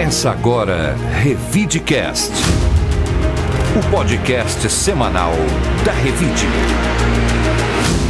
Começa agora Revidecast, o podcast semanal da Revide.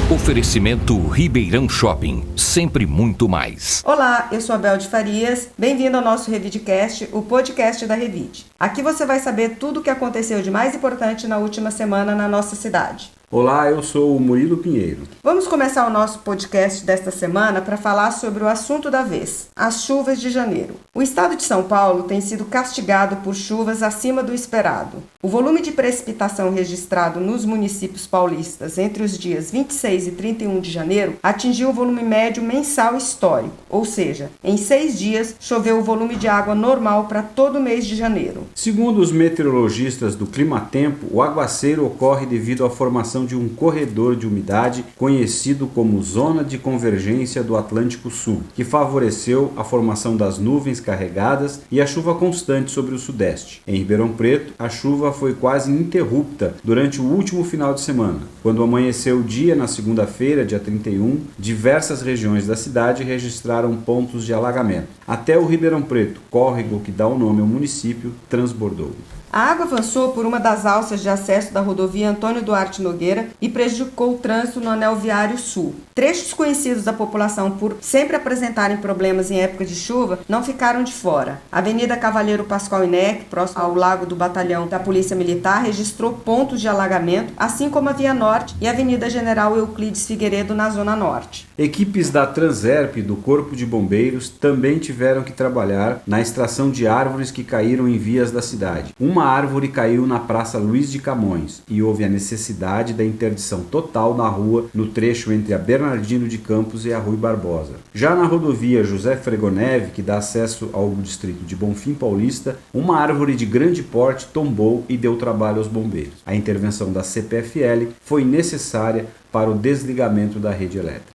Oferecimento Ribeirão Shopping, sempre muito mais. Olá, eu sou a Bel de Farias, bem-vindo ao nosso Revidecast, o podcast da Revide. Aqui você vai saber tudo o que aconteceu de mais importante na última semana na nossa cidade. Olá, eu sou o Murilo Pinheiro. Vamos começar o nosso podcast desta semana para falar sobre o assunto da vez, as chuvas de janeiro. O estado de São Paulo tem sido castigado por chuvas acima do esperado. O volume de precipitação registrado nos municípios paulistas entre os dias 26 e 31 de janeiro atingiu o volume médio mensal histórico, ou seja, em 6 dias choveu o volume de água normal para todo o mês de janeiro. Segundo os meteorologistas do Climatempo, o aguaceiro ocorre devido à formação de um corredor de umidade conhecido como Zona de Convergência do Atlântico Sul, que favoreceu a formação das nuvens carregadas e a chuva constante sobre o sudeste. Em Ribeirão Preto, a chuva foi quase ininterrupta durante o último final de semana. Quando amanheceu o dia na segunda-feira, dia 31, diversas regiões da cidade registraram pontos de alagamento. Até o Ribeirão Preto, córrego que dá o nome ao município, transbordou. A água avançou por uma das alças de acesso da rodovia Antônio Duarte Nogueira e prejudicou o trânsito no Anel Viário Sul. Trechos conhecidos da população por sempre apresentarem problemas em época de chuva não ficaram de fora. A Avenida Cavaleiro Pascoal Inec, próximo ao Lago do Batalhão da Polícia Militar, registrou pontos de alagamento, assim como a Via Norte e a Avenida General Euclides Figueiredo na Zona Norte. Equipes da Transerp e do Corpo de Bombeiros também tiveram que trabalhar na extração de árvores que caíram em vias da cidade. Uma árvore caiu na Praça Luiz de Camões e houve a necessidade da interdição total na rua no trecho entre a Bernardino de Campos e a Rui Barbosa. Já na rodovia José Fregoneve, que dá acesso ao distrito de Bonfim Paulista, uma árvore de grande porte tombou e deu trabalho aos bombeiros. A intervenção da CPFL foi necessária para o desligamento da rede elétrica.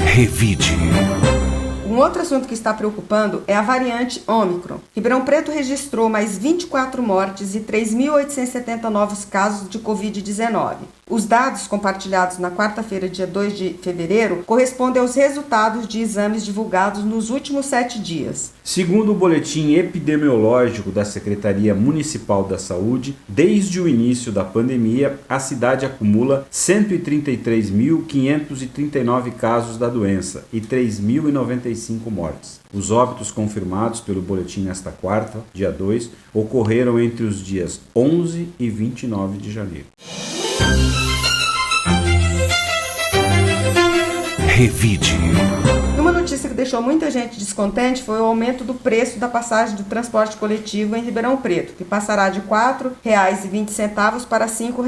Revide. Um outro assunto que está preocupando é a variante Ômicron. Ribeirão Preto registrou mais 24 mortes e 3.870 novos casos de Covid-19. Os dados compartilhados na quarta-feira, dia 2 de fevereiro, correspondem aos resultados de exames divulgados nos últimos 7 dias. Segundo o boletim epidemiológico da Secretaria Municipal da Saúde, desde o início da pandemia, a cidade acumula 133.539 casos da doença e 3.095 mortes. Os óbitos confirmados pelo boletim nesta quarta, dia 2, ocorreram entre os dias 11 e 29 de janeiro. Revide. Uma notícia que deixou muita gente descontente foi o aumento do preço da passagem do transporte coletivo em Ribeirão Preto, que passará de R$ 4,20 para R$ 5.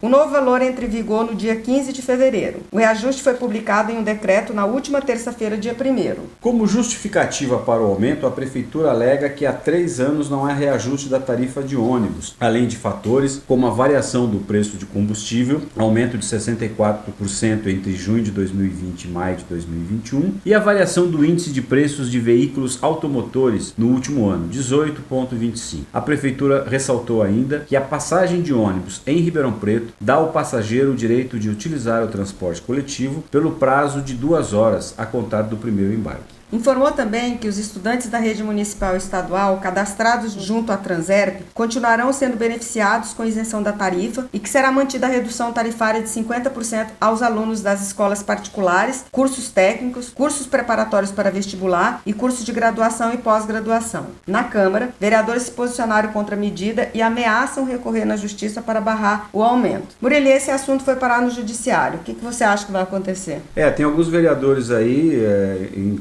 O novo valor entra em vigor no dia 15 de fevereiro. O reajuste foi publicado em um decreto na última terça-feira, dia 1º. Como justificativa para o aumento, a Prefeitura alega que há 3 anos não há reajuste da tarifa de ônibus, além de fatores como a variação do preço de combustível, aumento de 64% entre junho de 2020 e maio de 2021, e a variação do índice de preços de veículos automotores no último ano, 18,25. A Prefeitura ressaltou ainda que a passagem de ônibus em Ribeirão Preto dá ao passageiro o direito de utilizar o transporte coletivo pelo prazo de 2 horas a contar do primeiro embarque. Informou também que os estudantes da rede municipal e estadual cadastrados junto à Transerp continuarão sendo beneficiados com isenção da tarifa e que será mantida a redução tarifária de 50% aos alunos das escolas particulares, cursos técnicos, cursos preparatórios para vestibular e cursos de graduação e pós-graduação. Na Câmara, vereadores se posicionaram contra a medida e ameaçam recorrer na Justiça para barrar o aumento. Murilo, esse assunto foi parar no Judiciário. O que você acha que vai acontecer? Tem alguns vereadores aí,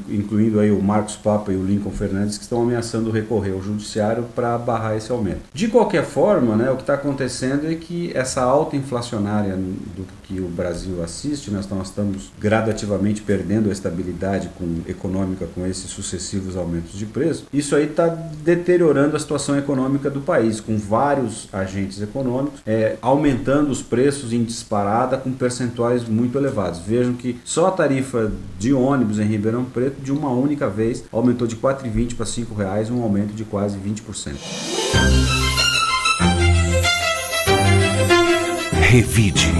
incluindo aí o Marcos Papa e o Lincoln Fernandes, que estão ameaçando recorrer ao judiciário para barrar esse aumento. De qualquer forma, o que está acontecendo é que essa alta inflacionária do que o Brasil assiste, nós estamos gradativamente perdendo a estabilidade econômica com esses sucessivos aumentos de preço. Isso aí está deteriorando a situação econômica do país, com vários agentes econômicos aumentando os preços em disparada com percentuais muito elevados. Vejam que só a tarifa de ônibus em Ribeirão Preto, de uma única vez, aumentou de R$ 4,20 para R$ 5, um aumento de quase 20%. Revide.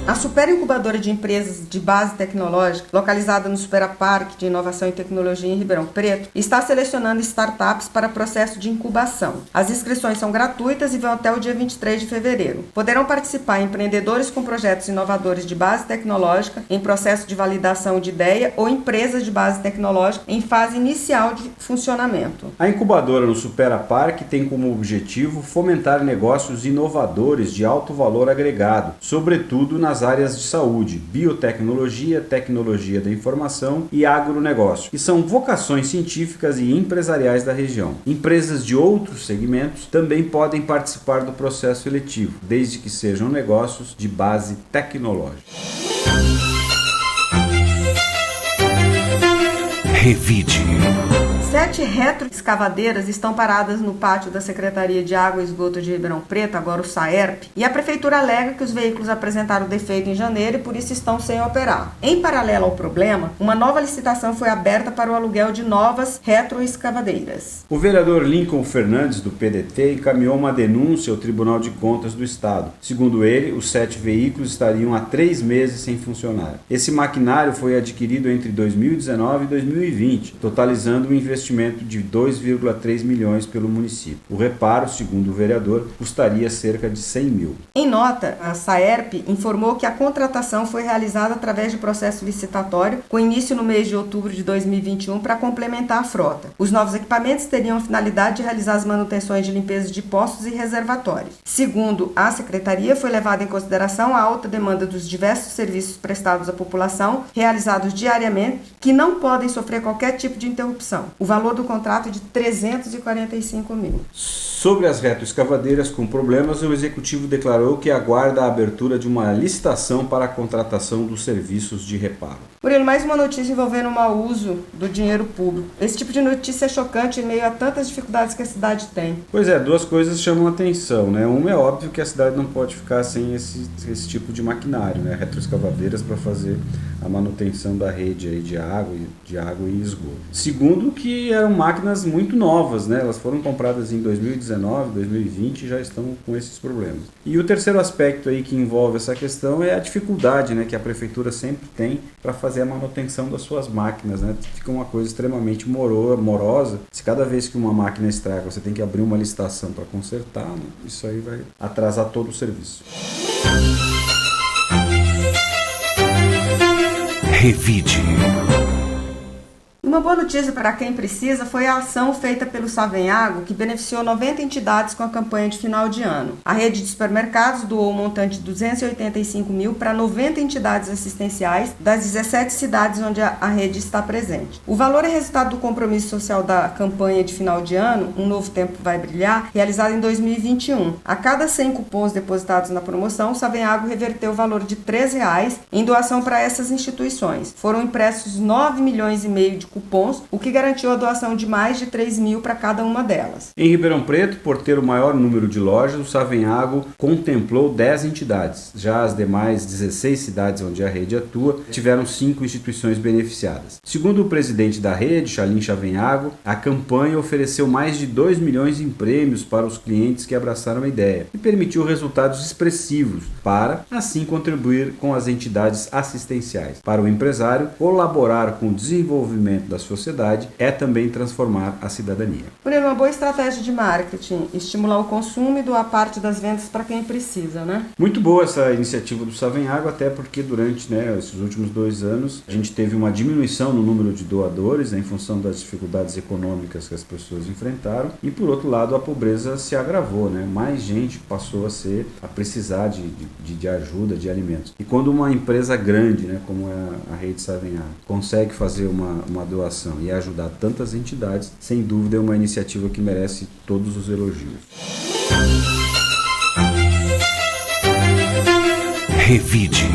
A Super Incubadora de Empresas de Base Tecnológica, localizada no Superaparque de Inovação e Tecnologia em Ribeirão Preto, está selecionando startups para processo de incubação. As inscrições são gratuitas e vão até o dia 23 de fevereiro. Poderão participar empreendedores com projetos inovadores de base tecnológica em processo de validação de ideia ou empresas de base tecnológica em fase inicial de funcionamento. A incubadora no Superaparque tem como objetivo fomentar negócios inovadores de alto valor agregado, sobretudo nas áreas de saúde, biotecnologia, tecnologia da informação e agronegócio, que são vocações científicas e empresariais da região. Empresas de outros segmentos também podem participar do processo seletivo, desde que sejam negócios de base tecnológica. Revide. 7 retroescavadeiras estão paradas no pátio da Secretaria de Água e Esgoto de Ribeirão Preto, agora o SAERP, e a Prefeitura alega que os veículos apresentaram defeito em janeiro e por isso estão sem operar. Em paralelo ao problema, uma nova licitação foi aberta para o aluguel de novas retroescavadeiras. O vereador Lincoln Fernandes, do PDT, encaminhou uma denúncia ao Tribunal de Contas do Estado. Segundo ele, os 7 veículos estariam há 3 meses sem funcionar. Esse maquinário foi adquirido entre 2019 e 2020, totalizando um investimento de 2,3 milhões pelo município. O reparo, segundo o vereador, custaria cerca de 100 mil. Em nota, a SAERP informou que a contratação foi realizada através de processo licitatório, com início no mês de outubro de 2021, para complementar a frota. Os novos equipamentos teriam a finalidade de realizar as manutenções de limpeza de poços e reservatórios. Segundo a Secretaria, foi levada em consideração a alta demanda dos diversos serviços prestados à população, realizados diariamente, que não podem sofrer qualquer tipo de interrupção. O valor do contrato é de 345 mil. Sobre as retroescavadeiras com problemas, o Executivo declarou que aguarda a abertura de uma licitação para a contratação dos serviços de reparo. Murilo, mais uma notícia envolvendo o mau uso do dinheiro público. Esse tipo de notícia é chocante em meio a tantas dificuldades que a cidade tem. Pois é, 2 coisas chamam a atenção, né? Uma é óbvio que a cidade não pode ficar sem esse tipo de maquinário, né? Retroescavadeiras para fazer a manutenção da rede aí de água e esgoto. Segundo, que eram máquinas muito novas, né? Elas foram compradas em 2019, 2020 e já estão com esses problemas. E o terceiro aspecto aí que envolve essa questão é a dificuldade, né, que a prefeitura sempre tem para fazer a manutenção das suas máquinas, né? Fica uma coisa extremamente morosa. Se cada vez que uma máquina estraga, você tem que abrir uma licitação para consertar, né? Isso aí vai atrasar todo o serviço. Revide. Uma boa notícia para quem precisa foi a ação feita pelo Savenhago, que beneficiou 90 entidades com a campanha de final de ano. A rede de supermercados doou um montante de 285 mil para 90 entidades assistenciais das 17 cidades onde a rede está presente. O valor é resultado do compromisso social da campanha de final de ano, Um Novo Tempo Vai Brilhar, realizada em 2021. A cada 100 cupons depositados na promoção, o Savenhago reverteu o valor de R$3 em doação para essas instituições. Foram impressos 9 milhões e meio de cupons, o que garantiu a doação de mais de 3 mil para cada uma delas. Em Ribeirão Preto, por ter o maior número de lojas, o Savenhago contemplou 10 entidades. Já as demais 16 cidades onde a rede atua tiveram 5 instituições beneficiadas. Segundo o presidente da rede, Chalim Savenhago, a campanha ofereceu mais de 2 milhões em prêmios para os clientes que abraçaram a ideia e permitiu resultados expressivos para, assim, contribuir com as entidades assistenciais. Para o empresário, colaborar com o desenvolvimento da sociedade é também transformar a cidadania. Por exemplo, uma boa estratégia de marketing, estimular o consumo e doar parte das vendas para quem precisa, né? Muito boa essa iniciativa do Savenhago, até porque durante esses últimos 2 anos a gente teve uma diminuição no número de doadores, né, em função das dificuldades econômicas que as pessoas enfrentaram, e por outro lado a pobreza se agravou, né? Mais gente passou a precisar de ajuda, de alimentos. E quando uma empresa grande, né, como é a rede Savenhago, consegue fazer uma doação e ajudar tantas entidades, sem dúvida é uma iniciativa que merece todos os elogios. Revide.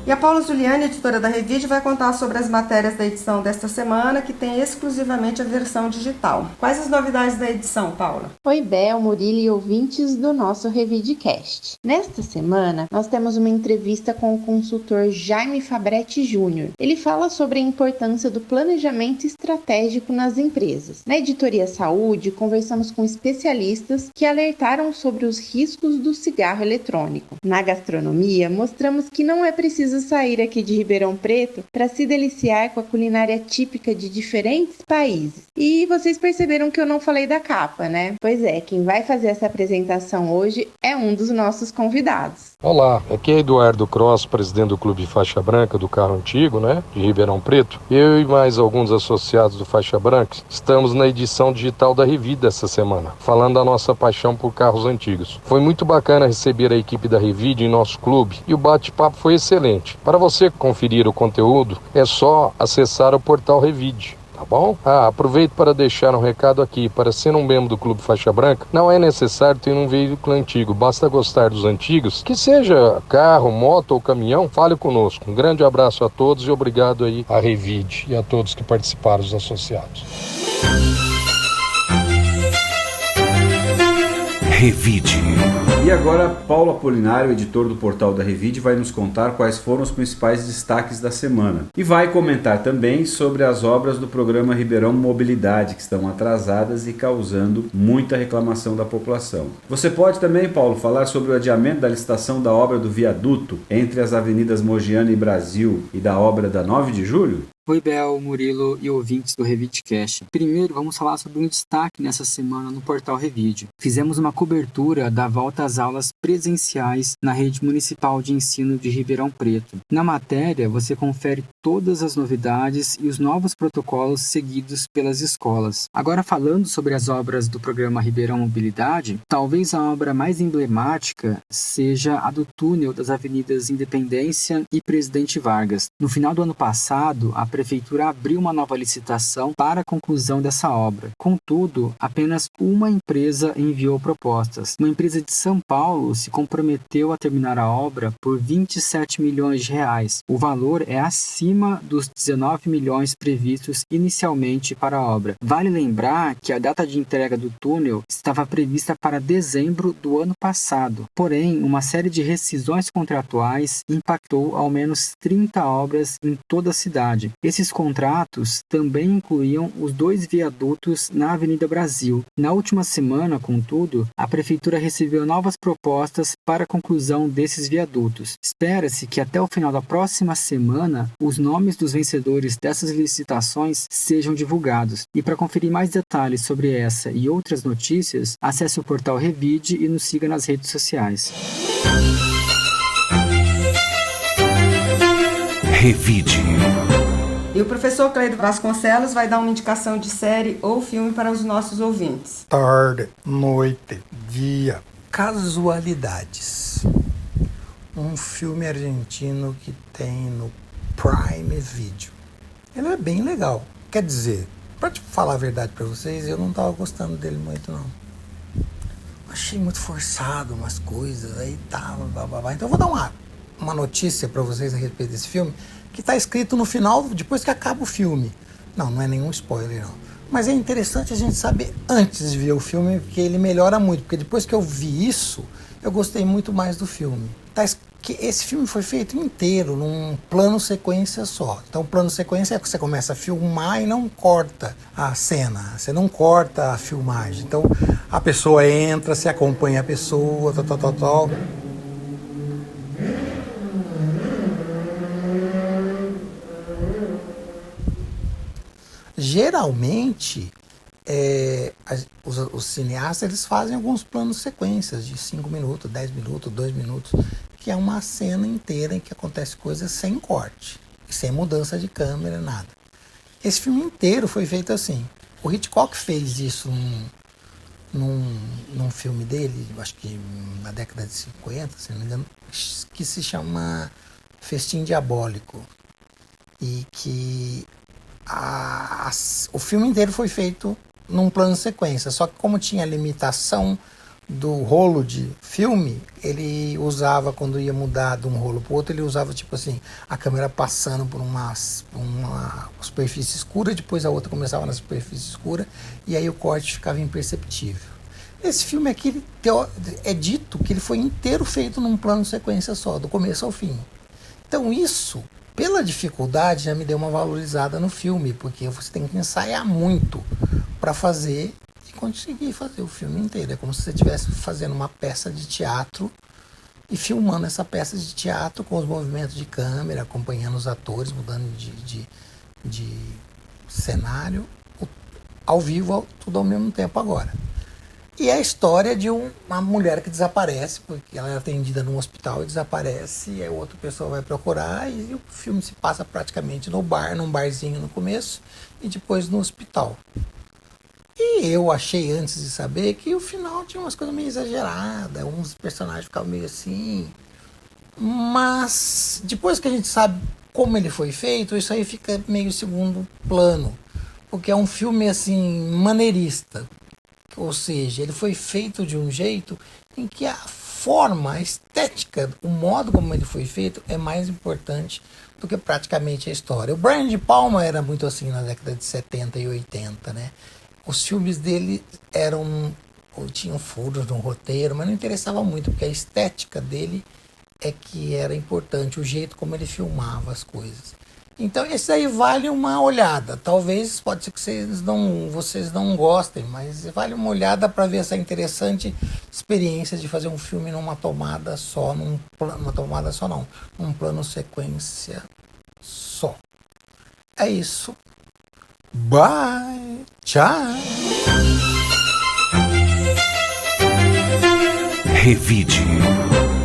E a Paula Zuliani, editora da Revide, vai contar sobre as matérias da edição desta semana, que tem exclusivamente a versão digital. Quais as novidades da edição, Paula? Oi, Bel, Murilo e ouvintes do nosso Revidecast. Nesta semana, nós temos uma entrevista com o consultor Jaime Fabretti Júnior. Ele fala sobre a importância do planejamento estratégico nas empresas. Na editoria Saúde, conversamos com especialistas que alertaram sobre os riscos do cigarro eletrônico. Na gastronomia, mostramos que não é preciso sair aqui de Ribeirão Preto para se deliciar com a culinária típica de diferentes países. E vocês perceberam que eu não falei da capa, né? Pois é, quem vai fazer essa apresentação hoje é um dos nossos convidados. Olá, aqui é Eduardo Cross, presidente do Clube Faixa Branca do Carro Antigo, de Ribeirão Preto. Eu e mais alguns associados do Faixa Branca estamos na edição digital da Revida essa semana, falando da nossa paixão por carros antigos. Foi muito bacana receber a equipe da Revida em nosso clube e o bate-papo foi excelente. Para você conferir o conteúdo, é só acessar o portal Revide. Tá bom? Aproveito para deixar um recado aqui. Para ser um membro do Clube Faixa Branca, não é necessário ter um veículo antigo. Basta gostar dos antigos, que seja carro, moto ou caminhão, fale conosco. Um grande abraço a todos e obrigado aí à Revide e a todos que participaram, os associados. Revide. E agora, Paulo Apolinário, editor do portal da Revide, vai nos contar quais foram os principais destaques da semana. E vai comentar também sobre as obras do programa Ribeirão Mobilidade, que estão atrasadas e causando muita reclamação da população. Você pode também, Paulo, falar sobre o adiamento da licitação da obra do viaduto entre as avenidas Mogiana e Brasil e da obra da 9 de julho? Oi, Bel, Murilo e ouvintes do Revidecast. Primeiro, vamos falar sobre um destaque nessa semana no portal Revide. Fizemos uma cobertura da volta às aulas presenciais na rede municipal de ensino de Ribeirão Preto. Na matéria, você confere todas as novidades e os novos protocolos seguidos pelas escolas. Agora, falando sobre as obras do programa Ribeirão Mobilidade, talvez a obra mais emblemática seja a do túnel das avenidas Independência e Presidente Vargas. No final do ano passado, a Prefeitura abriu uma nova licitação para a conclusão dessa obra. Contudo, apenas uma empresa enviou propostas. Uma empresa de São Paulo se comprometeu a terminar a obra por 27 milhões de reais. O valor é acima dos 19 milhões previstos inicialmente para a obra. Vale lembrar que a data de entrega do túnel estava prevista para dezembro do ano passado. Porém, uma série de rescisões contratuais impactou ao menos 30 obras em toda a cidade. Esses contratos também incluíam os 2 viadutos na Avenida Brasil. Na última semana, contudo, a Prefeitura recebeu novas propostas para a conclusão desses viadutos. Espera-se que até o final da próxima semana, os nomes dos vencedores dessas licitações sejam divulgados. E para conferir mais detalhes sobre essa e outras notícias, acesse o portal Revide e nos siga nas redes sociais. Revide. E o professor Cleido Vasconcelos vai dar uma indicação de série ou filme para os nossos ouvintes. Tarde, noite, dia, casualidades. Um filme argentino que tem no Prime Video. Ele é bem legal. Quer dizer, pra te falar a verdade pra vocês, eu não tava gostando dele muito, não. Achei muito forçado umas coisas, aí tava, blá. Então eu vou dar uma notícia pra vocês a respeito desse filme, que tá escrito no final, depois que acaba o filme. Não é nenhum spoiler, não. Mas é interessante a gente saber antes de ver o filme, porque ele melhora muito. Porque depois que eu vi isso, eu gostei muito mais do filme. Esse filme foi feito inteiro, num plano sequência só. Então o plano sequência é que você começa a filmar e não corta a cena. Você não corta a filmagem. Então a pessoa entra, você acompanha a pessoa, tal. Geralmente, os cineastas eles fazem alguns planos sequências de 5 minutos, 10 minutos, 2 minutos, que é uma cena inteira em que acontece coisas sem corte, sem mudança de câmera, nada. Esse filme inteiro foi feito assim. O Hitchcock fez isso num filme dele, acho que na década de 50, se não me engano, que se chama Festim Diabólico. E que o filme inteiro foi feito num plano sequência, só que como tinha limitação do rolo de filme, ele usava, quando ia mudar de um rolo para o outro, ele usava tipo assim, a câmera passando por uma superfície escura, depois a outra começava na superfície escura, e aí o corte ficava imperceptível. Esse filme aqui é dito que ele foi inteiro feito num plano de sequência só, do começo ao fim. Então isso, pela dificuldade, já me deu uma valorizada no filme, porque você tem que ensaiar muito para fazer e conseguir fazer o filme inteiro. É como se você estivesse fazendo uma peça de teatro e filmando essa peça de teatro com os movimentos de câmera, acompanhando os atores, mudando de cenário, ao vivo, tudo ao mesmo tempo agora. E é a história de uma mulher que desaparece, porque ela é atendida num hospital e desaparece, e aí outra pessoa vai procurar, e o filme se passa praticamente num barzinho no começo, e depois no hospital. E eu achei, antes de saber, que o final tinha umas coisas meio exageradas, uns personagens ficavam meio assim. Mas depois que a gente sabe como ele foi feito, isso aí fica meio segundo plano, porque é um filme assim maneirista. Ou seja, ele foi feito de um jeito em que a forma, a estética, o modo como ele foi feito é mais importante do que praticamente a história. O Brian De Palma era muito assim na década de 70 e 80, né? Os filmes dele tinham furos no roteiro, mas não interessava muito, porque a estética dele é que era importante, o jeito como ele filmava as coisas. Então esse aí vale uma olhada. Talvez, pode ser que vocês não gostem, mas vale uma olhada para ver essa interessante experiência de fazer um filme num plano sequência só. É isso. Bye. Tchau. Revide.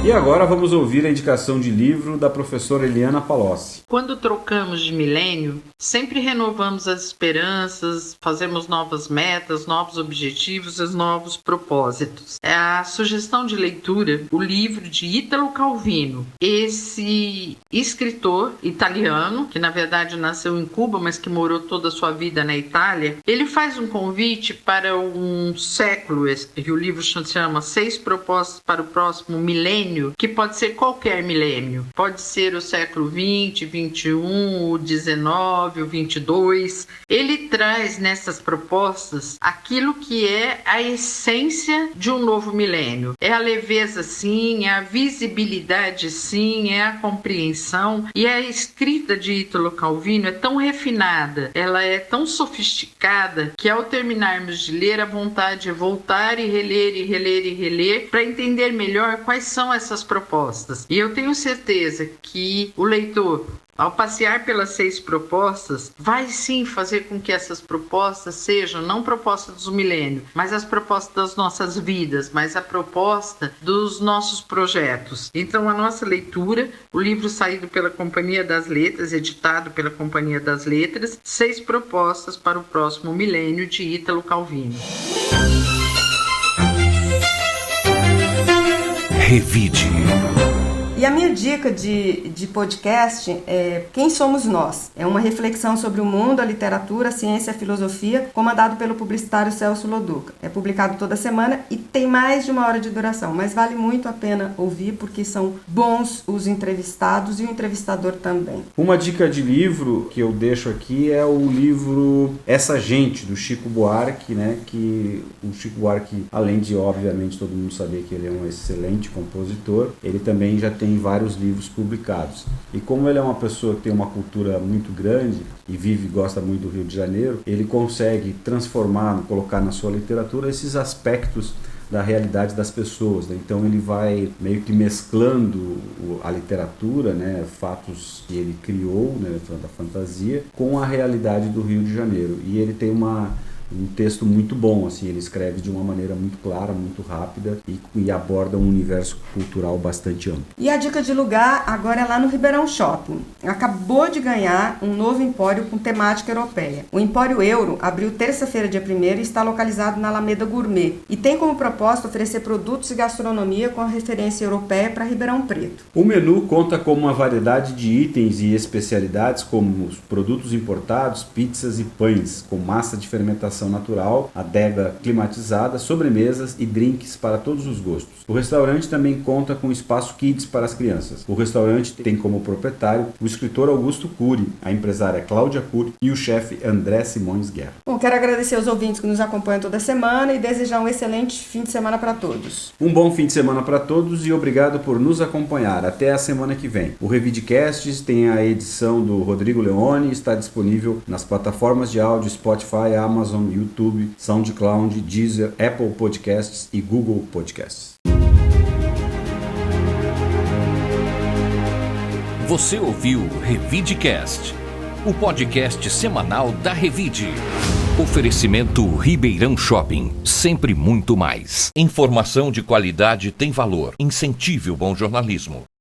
E agora vamos ouvir a indicação de livro da professora Eliana Palocci. Quando trocamos de milênio, sempre renovamos as esperanças, fazemos novas metas, novos objetivos e novos propósitos. A sugestão de leitura, o livro de Ítalo Calvino, esse escritor italiano, que na verdade nasceu em Cuba, mas que morou toda a sua vida na Itália, ele faz um convite para um século, e o livro se chama 6 Propostas para o Próximo Milênio, que pode ser qualquer milênio. Pode ser o século 20, 21, o 19, o 22. Ele traz nessas propostas aquilo que é a essência de um novo milênio. É a leveza, sim, é a visibilidade, sim, é a compreensão. E a escrita de Ítalo Calvino é tão refinada, ela é tão sofisticada, que ao terminarmos de ler, a vontade é voltar e reler para entender melhor quais são essas propostas. E eu tenho certeza que o leitor, ao passear pelas 6 propostas, vai sim fazer com que essas propostas sejam não propostas do milênio, mas as propostas das nossas vidas, mas a proposta dos nossos projetos. Então a nossa leitura, o livro saído pela Companhia das Letras, editado pela Companhia das Letras, 6 propostas para o próximo milênio, de Ítalo Calvino. Revide. E a minha dica de podcast é Quem Somos Nós? É uma reflexão sobre o mundo, a literatura, a ciência e a filosofia, comandado pelo publicitário Celso Loduca. É publicado toda semana e tem mais de 1 hora de duração, mas vale muito a pena ouvir porque são bons os entrevistados e o entrevistador também. Uma dica de livro que eu deixo aqui é o livro Essa Gente, do Chico Buarque, né? Que o Chico Buarque, além de, obviamente, todo mundo saber que ele é um excelente compositor, ele também já tem vários livros publicados. E como ele é uma pessoa que tem uma cultura muito grande e gosta muito do Rio de Janeiro, ele consegue transformar, colocar na sua literatura esses aspectos da realidade das pessoas, né? Então ele vai meio que mesclando a literatura, né, fatos que ele criou, né, da fantasia, com a realidade do Rio de Janeiro. E ele tem um texto muito bom, assim, ele escreve de uma maneira muito clara, muito rápida e aborda um universo cultural bastante amplo. E a dica de lugar agora é lá no Ribeirão Shopping. Acabou de ganhar um novo empório com temática europeia. O Empório Euro abriu terça-feira, dia 1º, e está localizado na Alameda Gourmet e tem como proposta oferecer produtos e gastronomia com a referência europeia para Ribeirão Preto. O menu conta com uma variedade de itens e especialidades como os produtos importados, pizzas e pães com massa de fermentação iluminação natural, adega climatizada, sobremesas e drinks para todos os gostos. O restaurante também conta com espaço kids para as crianças. O restaurante tem como proprietário o escritor Augusto Cury, a empresária Cláudia Cury e o chefe André Simões Guerra. Bom, quero agradecer aos ouvintes que nos acompanham toda semana e desejar um excelente fim de semana para todos. Um bom fim de semana para todos e obrigado por nos acompanhar. Até a semana que vem. O Revidcast tem a edição do Rodrigo Leone e está disponível nas plataformas de áudio Spotify, Amazon, YouTube, SoundCloud, Deezer, Apple Podcasts e Google Podcasts. Você ouviu Revidcast, o podcast semanal da Revide. Oferecimento Ribeirão Shopping, sempre muito mais. Informação de qualidade tem valor. Incentive o bom jornalismo.